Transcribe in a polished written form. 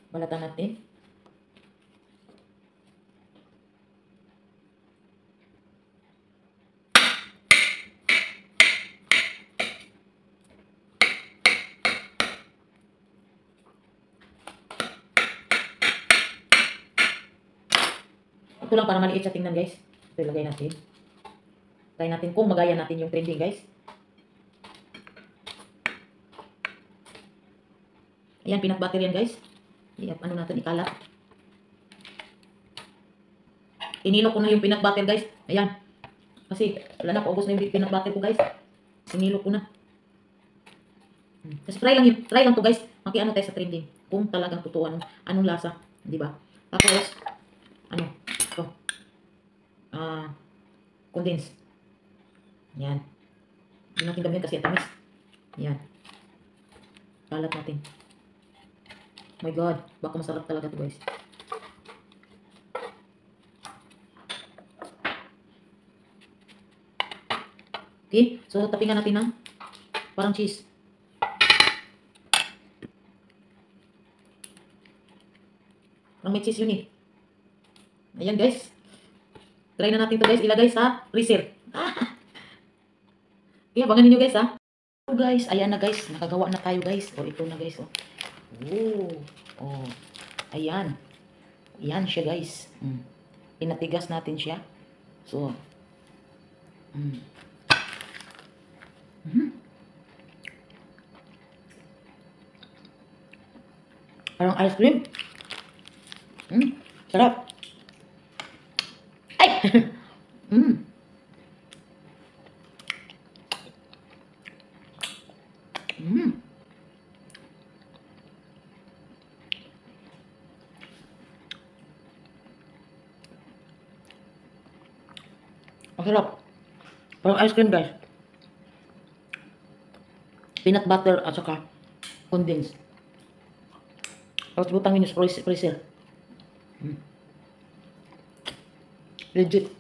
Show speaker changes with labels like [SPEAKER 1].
[SPEAKER 1] Balatan natin. Ito lang para maliit sa tingnan, guys. Ito ilagay natin. Try natin kung magaya natin yung trending, guys. Ayan, peanut butter yan, guys. Ano natin, ikalat. Inilo ko na yung peanut butter, guys. Ayan. Kasi, wala na, paubos na yung peanut butter ko, guys. Inilo ko na. Kasi try lang to, guys. Makiano tayo sa trending. Kung talagang totoo, anong lasa. Diba? Tapos, ano, ito. Condense. Yan. Hindi natin gamitin kasi ang tamis. Yan. Kalat natin. Oh my God. Baka masarap talaga to, guys. Okay. So, tapingan natin ng parang cheese. Parang may cheese yun eh. Ayan, guys. Try na natin to, guys. Ilagay sa freezer. Okay, abangan ninyo, guys, ha. So, guys, ayan na, guys. Nakagawa na tayo, guys. O, ito na, guys. Oh. Oh. Ayan. Ayan siya, guys. Pinatigas natin siya. So, parang ice cream. Sarap. Ay! Masarap. Parang ice cream, guys. Peanut butter at saka condense. Tapos butang yun sa freezer. Legit.